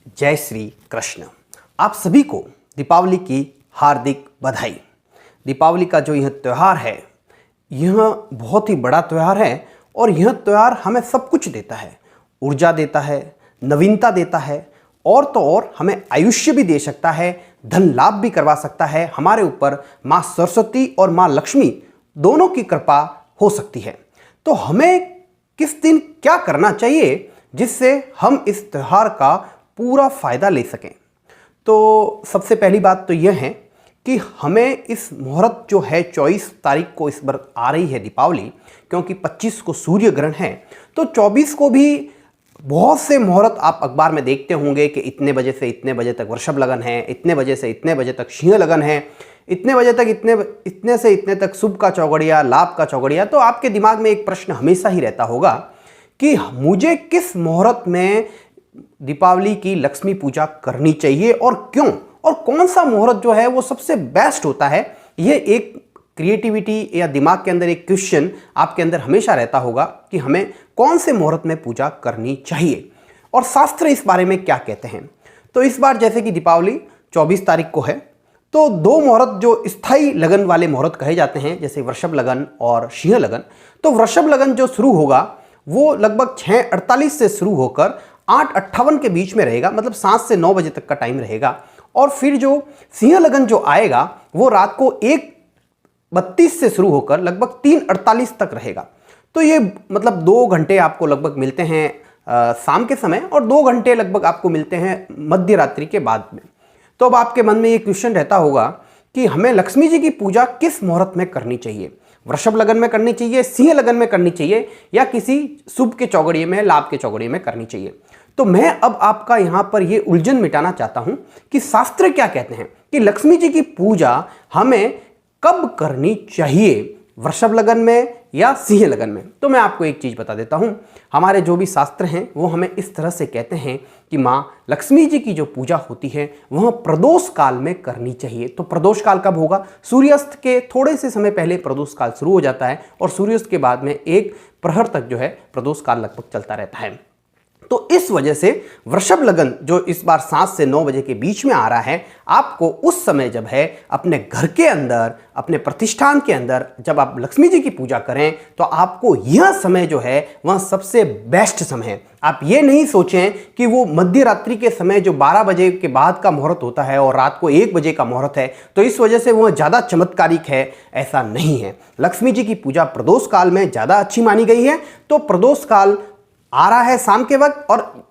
जय श्री कृष्ण। आप सभी को दीपावली की हार्दिक बधाई। दीपावली का जो यह त्यौहार है, यह बहुत ही बड़ा त्यौहार है और यह त्यौहार हमें सब कुछ देता है। ऊर्जा देता है, नवीनता देता है और तो और हमें आयुष्य भी दे सकता है, धन लाभ भी करवा सकता है। हमारे ऊपर माँ सरस्वती और माँ लक्ष्मी दोनों की कृपा हो सकती है। तो हमें किस दिन क्या करना चाहिए जिससे हम इस त्यौहार का पूरा फायदा ले सकें? तो सबसे पहली बात तो यह है कि हमें इस मुहूर्त जो है 24 तारीख को इस बार आ रही है दीपावली, क्योंकि 25 को सूर्य ग्रहण है, तो 24 को भी बहुत से मुहूर्त आप अखबार में देखते होंगे कि इतने बजे से इतने बजे तक वृषभ लगन है, इतने बजे से इतने बजे तक सिंह लगन है, इतने बजे तक इतने से इतने तक शुभ का चौगड़िया, लाभ का चौगड़िया। तो आपके दिमाग में एक प्रश्न हमेशा ही रहता होगा कि मुझे किस मुहूर्त में दीपावली की लक्ष्मी पूजा करनी चाहिए और क्यों, और कौन सा मुहूर्त जो है वो सबसे बेस्ट होता है। ये एक क्रिएटिविटी या दिमाग के अंदर एक क्वेश्चन आपके अंदर हमेशा रहता होगा कि हमें कौन से मुहूर्त में पूजा करनी चाहिए और शास्त्र इस बारे में क्या कहते हैं। तो इस बार जैसे कि दीपावली 24 तारीख को है, तो दो मुहूर्त जो स्थायी लगन वाले मुहूर्त कहे जाते हैं, जैसे वृषभ लगन और सिंह लगन। तो वृषभ लगन जो शुरू होगा वो लगभग 6:48 से शुरू होकर 8:58 के बीच में रहेगा, मतलब 7 से 9 बजे तक का टाइम रहेगा। और फिर जो सिंह लगन जो आएगा वो रात को 1:32 से शुरू होकर लगभग 3:48 तक रहेगा। तो ये मतलब 2 घंटे आपको लगभग मिलते हैं शाम के समय, और 2 घंटे लगभग आपको मिलते हैं मध्य रात्रि के बाद में। तो अब आपके मन में ये क्वेश्चन रहता होगा कि हमें लक्ष्मी जी की पूजा किस मुहूर्त में करनी चाहिए? वृषभ लगन में करनी चाहिए, सिंह लगन में करनी चाहिए, या किसी शुभ के चौगड़िए में, लाभ के चौगड़िए में करनी चाहिए? तो मैं अब आपका यहां पर यह उलझन मिटाना चाहता हूं कि शास्त्र क्या कहते हैं कि लक्ष्मी जी की पूजा हमें कब करनी चाहिए, वृषभ लगन में या सिंह लगन में। तो मैं आपको एक चीज बता देता हूं, हमारे जो भी शास्त्र हैं वो हमें इस तरह से कहते हैं कि मां लक्ष्मी जी की जो पूजा होती है वह प्रदोष काल में करनी चाहिए। तो प्रदोष काल कब होगा? सूर्यास्त के थोड़े से समय पहले प्रदोष काल शुरू हो जाता है और सूर्यास्त के बाद में 1 प्रहर तक जो है प्रदोष काल लगभग चलता रहता है। तो इस वजह से वृषभ लगन जो इस बार 7 से 9 बजे के बीच में आ रहा है, आपको उस समय जब है अपने घर के अंदर, अपने प्रतिष्ठान के अंदर जब आप लक्ष्मी जी की पूजा करें, तो आपको यह समय जो है वह सबसे बेस्ट समय है। आप ये नहीं सोचें कि वो मध्य रात्रि के समय जो 12 बजे के बाद का मुहूर्त होता है और रात को 1 बजे का मुहूर्त है, तो इस वजह से वह ज़्यादा चमत्कारिक है, ऐसा नहीं है। लक्ष्मी जी की पूजा प्रदोष काल में ज़्यादा अच्छी मानी गई है। तो प्रदोष काल आ रहा है शाम के वक्त, और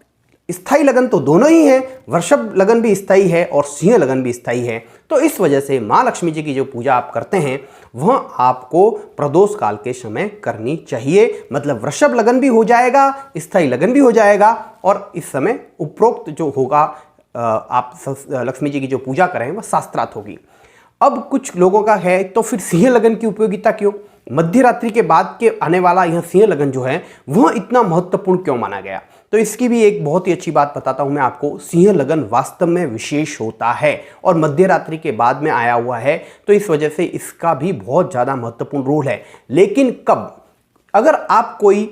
स्थायी लगन तो दोनों ही है, वृषभ लगन भी स्थायी है और सिंह लगन भी स्थायी है। तो इस वजह से मां लक्ष्मी जी की जो पूजा आप करते हैं वह आपको प्रदोष काल के समय करनी चाहिए। मतलब वृषभ लगन भी हो जाएगा, स्थायी लगन भी हो जाएगा, और इस समय उपरोक्त जो होगा आप लक्ष्मी जी की जो पूजा करें वह शास्त्रार्थ होगी। अब कुछ लोगों का है तो फिर सिंह लगन की उपयोगिता क्यों? मध्य रात्रि के बाद के आने वाला यह सिंह लगन जो है वह इतना महत्वपूर्ण क्यों माना गया? तो इसकी भी एक बहुत ही अच्छी बात बताता हूं मैं आपको। सिंह लगन वास्तव में विशेष होता है और मध्य रात्रि के बाद में आया हुआ है, तो इस वजह से इसका भी बहुत ज़्यादा महत्वपूर्ण रोल है। लेकिन कब? अगर आप कोई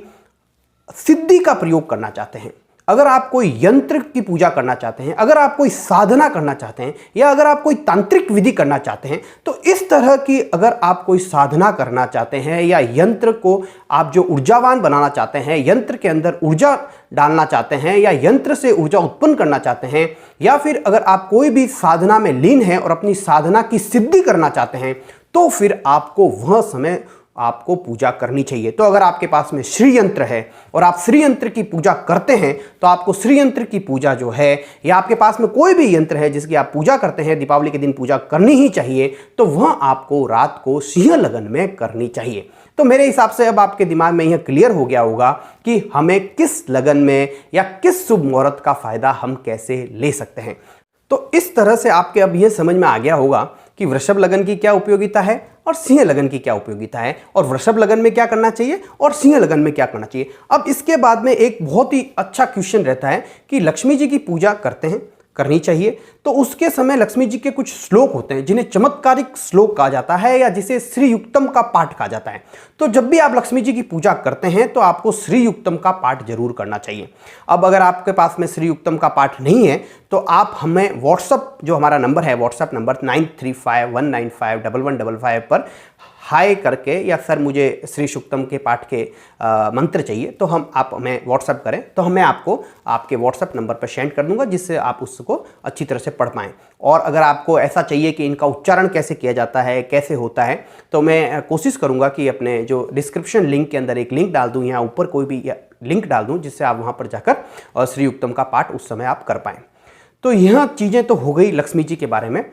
सिद्धि का प्रयोग करना चाहते हैं, अगर आप कोई यंत्र की पूजा करना चाहते हैं, अगर आप कोई साधना करना चाहते हैं, या अगर आप कोई तांत्रिक विधि करना चाहते हैं, तो इस तरह की अगर आप कोई साधना करना चाहते हैं या यंत्र को आप जो ऊर्जावान बनाना चाहते हैं, यंत्र के अंदर ऊर्जा डालना चाहते हैं, या यंत्र से ऊर्जा उत्पन्न करना चाहते हैं, या फिर अगर आप कोई भी साधना में लीन हैं और अपनी साधना की सिद्धि करना चाहते हैं, तो फिर आपको वह समय आपको पूजा करनी चाहिए। तो अगर आपके पास में श्री यंत्र है और आप श्री यंत्र की पूजा करते हैं, तो आपको श्री यंत्र की पूजा जो है, या आपके पास में कोई भी यंत्र है जिसकी आप पूजा करते हैं, दीपावली के दिन पूजा करनी ही चाहिए, तो वह आपको रात को सिंह लगन में करनी चाहिए। तो मेरे हिसाब से अब आपके दिमाग में यह क्लियर हो गया होगा कि हमें किस लगन में या किस शुभ मुहूर्त का फायदा हम कैसे ले सकते हैं। तो इस तरह से आपके अब यह समझ में आ गया होगा कि वृषभ लगन की क्या उपयोगिता है और सिंह लगन की क्या उपयोगिता है, और वृषभ लगन में क्या करना चाहिए और सिंह लगन में क्या करना चाहिए। अब इसके बाद में एक बहुत ही अच्छा क्वेश्चन रहता है कि लक्ष्मी जी की पूजा करते हैं, करनी चाहिए। तो उसके समय लक्ष्मी जी के कुछ श्लोक होते हैं जिन्हें चमत्कारिक श्लोक कहा जाता है या जिसे श्री युक्तम का पाठ कहा जाता है। तो जब भी आप लक्ष्मी जी की पूजा करते हैं तो आपको श्री युक्तम का पाठ जरूर करना चाहिए। अब अगर आपके पास में श्री युक्तम का पाठ नहीं है तो आप हमें व्हाट्सअप, जो हमारा नंबर है व्हाट्सअप नंबर 9351951155 पर हाय करके या सर मुझे श्री सुक्तम के पाठ के मंत्र चाहिए, तो आप हमें व्हाट्सअप करें तो मैं आपको आपके व्हाट्सअप नंबर पर सेंड कर दूंगा जिससे आप उसको अच्छी तरह से पढ़ पाएँ। और अगर आपको ऐसा चाहिए कि इनका उच्चारण कैसे किया जाता है, कैसे होता है, तो मैं कोशिश करूंगा कि अपने जो डिस्क्रिप्शन लिंक के अंदर एक लिंक डाल दूं या ऊपर कोई भी लिंक डाल दूं जिससे आप वहां पर जाकर श्री युक्तम का पाठ उस समय आप कर पाएँ। तो यह चीज़ें तो हो गई लक्ष्मी जी के बारे में,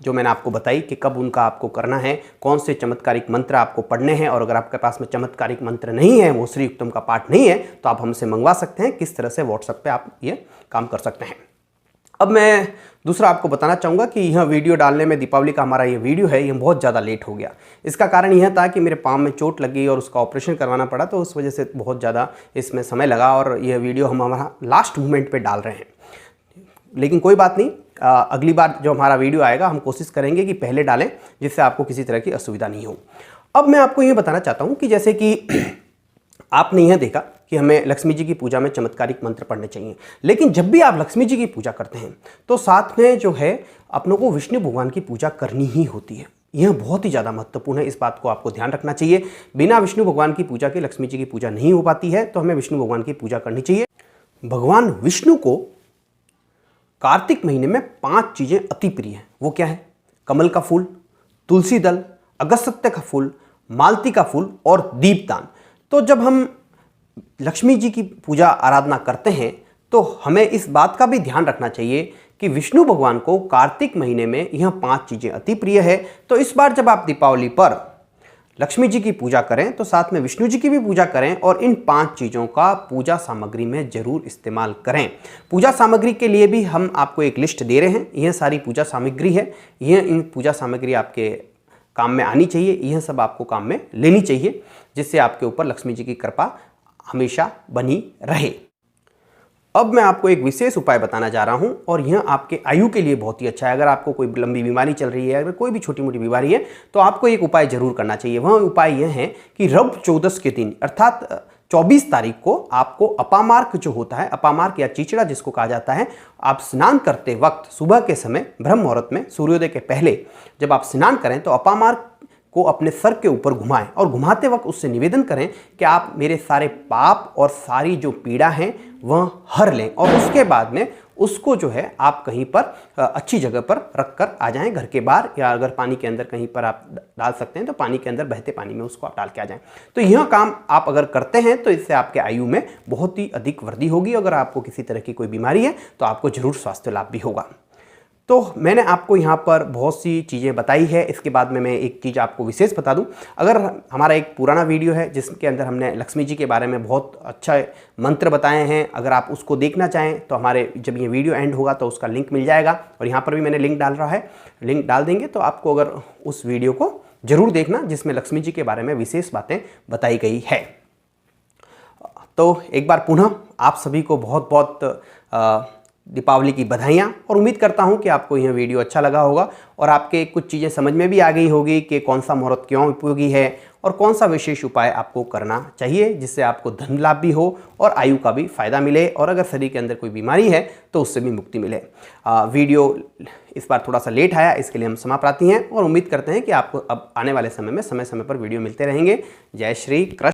जो मैंने आपको बताई कि कब उनका आपको करना है, कौन से चमत्कारिक मंत्र आपको पढ़ने हैं, और अगर आपके पास में चमत्कारिक मंत्र नहीं है, वो श्री युक्तम का पाठ नहीं है, तो आप हमसे मंगवा सकते हैं। किस तरह से व्हाट्सएप पे आप ये काम कर सकते हैं। अब मैं दूसरा आपको बताना चाहूँगा कि यह वीडियो डालने में, दीपावली का हमारा ये वीडियो है, ये बहुत ज़्यादा लेट हो गया। इसका कारण यह था कि मेरे पाँव में चोट लगी और उसका ऑपरेशन करवाना पड़ा, तो उस वजह से बहुत ज़्यादा इसमें समय लगा और यह वीडियो हम हमारा लास्ट मोमेंट पर डाल रहे हैं। लेकिन कोई बात नहीं, अगली बार जो हमारा वीडियो आएगा हम कोशिश करेंगे कि पहले डालें जिससे आपको किसी तरह की असुविधा नहीं हो। अब मैं आपको ये बताना चाहता हूँ कि जैसे कि आपने यह देखा कि हमें लक्ष्मी जी की पूजा में चमत्कारिक मंत्र पढ़ने चाहिए, लेकिन जब भी आप लक्ष्मी जी की पूजा करते हैं तो साथ में जो है अपनों को विष्णु भगवान की पूजा करनी ही होती है। यह बहुत ही ज़्यादा महत्वपूर्ण है, इस बात को आपको ध्यान रखना चाहिए। बिना विष्णु भगवान की पूजा के लक्ष्मी जी की पूजा नहीं हो पाती है, तो हमें विष्णु भगवान की पूजा करनी चाहिए। भगवान विष्णु को कार्तिक महीने में 5 चीज़ें अति प्रिय हैं। वो क्या है? कमल का फूल, तुलसी दल, अगस्त्य का फूल, मालती का फूल और दीपदान। तो जब हम लक्ष्मी जी की पूजा आराधना करते हैं तो हमें इस बात का भी ध्यान रखना चाहिए कि विष्णु भगवान को कार्तिक महीने में यह 5 चीज़ें अति प्रिय है। तो इस बार जब आप दीपावली पर लक्ष्मी जी की पूजा करें तो साथ में विष्णु जी की भी पूजा करें और इन 5 चीज़ों का पूजा सामग्री में जरूर इस्तेमाल करें। पूजा सामग्री के लिए भी हम आपको एक लिस्ट दे रहे हैं। यह सारी पूजा सामग्री है, इन पूजा सामग्री आपके काम में आनी चाहिए, यह सब आपको काम में लेनी चाहिए जिससे आपके ऊपर लक्ष्मी जी की कृपा हमेशा बनी रहे। अब मैं आपको एक विशेष उपाय बताना जा रहा हूं और यह आपके आयु के लिए बहुत ही अच्छा है। अगर आपको कोई लंबी बीमारी चल रही है, अगर कोई भी छोटी मोटी बीमारी है, तो आपको एक उपाय जरूर करना चाहिए। वह उपाय यह है कि रव चौदस के दिन अर्थात 24 तारीख को आपको अपामार्क जो होता है, अपामार्क या चिचड़ा जिसको कहा जाता है, आप स्नान करते वक्त सुबह के समय ब्रह्म मुहूर्त में सूर्योदय के पहले जब आप स्नान करें तो अपामार्क को अपने सर के ऊपर घुमाएं और घुमाते वक्त उससे निवेदन करें कि आप मेरे सारे पाप और सारी जो पीड़ा हैं वह हर लें, और उसके बाद में उसको जो है आप कहीं पर अच्छी जगह पर रख कर आ जाएं, घर के बाहर, या अगर पानी के अंदर कहीं पर आप डाल सकते हैं तो पानी के अंदर, बहते पानी में उसको आप डाल के आ जाएं। तो यह काम आप अगर करते हैं तो इससे आपके आयु में बहुत ही अधिक वृद्धि होगी। अगर आपको किसी तरह की कोई बीमारी है तो आपको जरूर स्वास्थ्य लाभ भी होगा। तो मैंने आपको यहाँ पर बहुत सी चीज़ें बताई है। इसके बाद में मैं एक चीज़ आपको विशेष बता दूँ, अगर हमारा एक पुराना वीडियो है जिसके अंदर हमने लक्ष्मी जी के बारे में बहुत अच्छा मंत्र बताए हैं, अगर आप उसको देखना चाहें तो हमारे जब ये वीडियो एंड होगा तो उसका लिंक मिल जाएगा, और यहाँ पर भी मैंने लिंक डाल रहा है, लिंक डाल देंगे तो आपको अगर उस वीडियो को जरूर देखना जिसमें लक्ष्मी जी के बारे में विशेष बातें बताई गई है। तो एक बार पुनः आप सभी को बहुत बहुत दीपावली की बधाइयाँ, और उम्मीद करता हूँ कि आपको यह वीडियो अच्छा लगा होगा और आपके कुछ चीज़ें समझ में भी आ गई होगी कि कौन सा मुहूर्त क्यों उपयोगी है और कौन सा विशेष उपाय आपको करना चाहिए जिससे आपको धन लाभ भी हो और आयु का भी फायदा मिले, और अगर शरीर के अंदर कोई बीमारी है तो उससे भी मुक्ति मिले। वीडियो इस बार थोड़ा सा लेट आया, इसके लिए हम क्षमा प्रार्थी हैं और उम्मीद करते हैं कि आपको अब आने वाले समय में समय समय पर वीडियो मिलते रहेंगे। जय श्री कृष्ण।